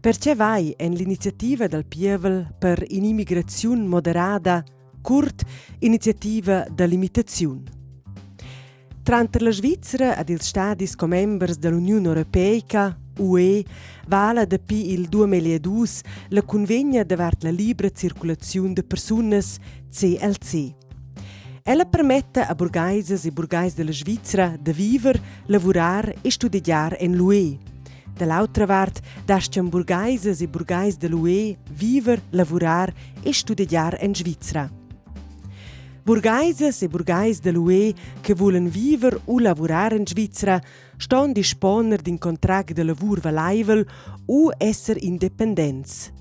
Perché vai en l'iniziativa del Pievel per un'immigrazione moderata, curt iniziativa da limitazione. Tra la Svizzera ed ils stadis co-members dell'Unione Europea, UE, vala dapi il 2002 la convegna davart la libera circolazione de persunas CLC. Ella permette a burgaises e burgais della Svizzera de viver, lavorar e studiar en l'UE. Dall'altra part, dascian burgaises e burgais dell'UE viver, lavorar e studiar en Svizzera. Burgaises e burgais dell'UE che volen viver o lavorar in Svizzera ston disponer d'un contract de lavur valaivel o esser independents.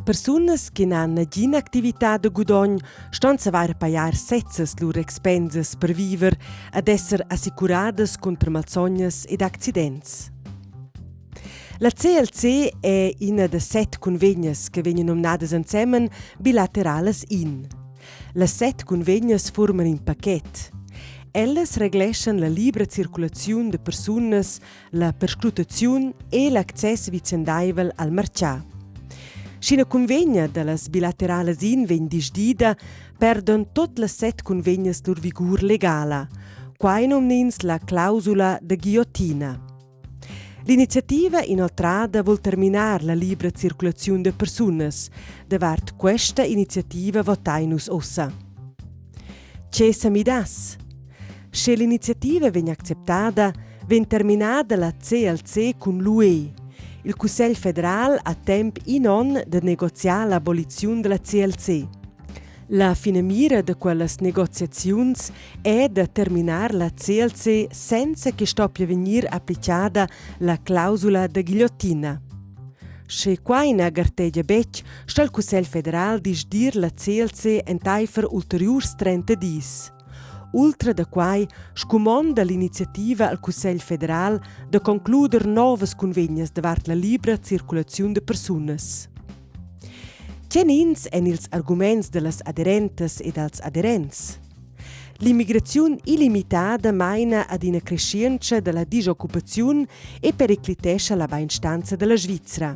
Personas che n'hanno gina attività de gudogn ston savar paiar sezzas lur expenses per viver ad esser assicuradas contra malsognas ed accidents. La CLC è una de 7 convegnas che vengono nominadas insieme bilaterales in. Le 7 convegnas forman un paquet. Elles regleschan la libera circolazione de persunas, la perscrutazione e l'access vicendaivel al marcià. Scina convegna de las bilaterales in ven disdida perden tot le 7 convegnas lur vigur legala, quai nomnins la clausula de ghiottina. L'iniziativa inoltrada vuol terminar la libera circolazione de persunas, davart questa iniziativa votainus ossa. Che samidas? Se l'iniziativa vegn acceptada, ven terminada la CLC con l'UE. Il Cussegl federal ha temp in on de negoziar l'abolizione della CLC. La finamira de quellas negoziaziuns è de terminar la CLC senza che stoppia venir applicata la clausula de ghigliottina. Se quaina garteggia bec, sta il Cussegl federal disdir la CLC en taifer ulteriurs 30 dis. Ultra da quai scumonda l'iniziativa al Cussegl federal de concluder novas convegnas davart la libera circolazione de persunas. Quenins en ils arguments de las aderentes e dels aderents. L'immigrazione illimitata maina ad una crescenza della disoccupazione e periclitescha la benstanza della Svizzera.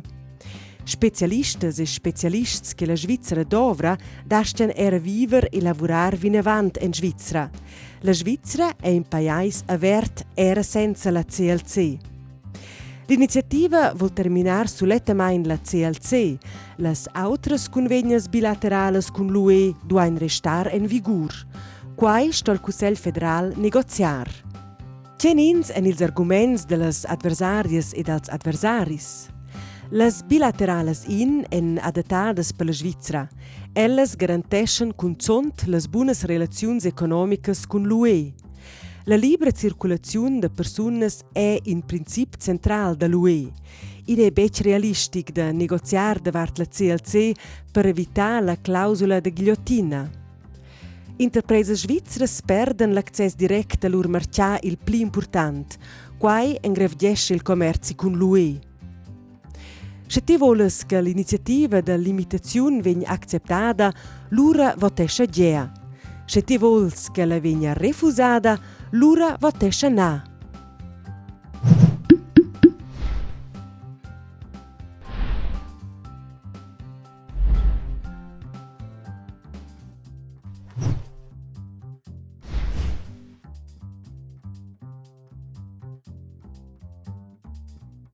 Specialistas e specialists che la Svizzera dovra dascian era viver e lavorar vinavant in Svizzera. La Svizzera è un paese avert era senza la CLC. L'iniziativa vuol terminar sull'etamain la CLC. Las autras convegnas bilaterales con l'UE duain restar en vigur. Quai sto il Cussegl federal negoziar. Quenins en ils arguments de las adversarias e dels adversaris. Las bilaterales en adattadas per la Svizzera. Elles garanteschen cunzont las bunas relaziuns economicas con l'UE. La libera circolazione de persunas è in princip central da l'UE. Id è bec realistic de negoziar davart la CLC per evitar la clausula de ghigliottina. Interpresas svizzeras perden l'access direct a lur marcià il pli important, quai engrevgesce il commerci con l'UE. Se te voles che l'iniziativa de limitazione venga acceptada, l'ura votescha gea. Se te voles che la venga refusada, l'ura votescha na.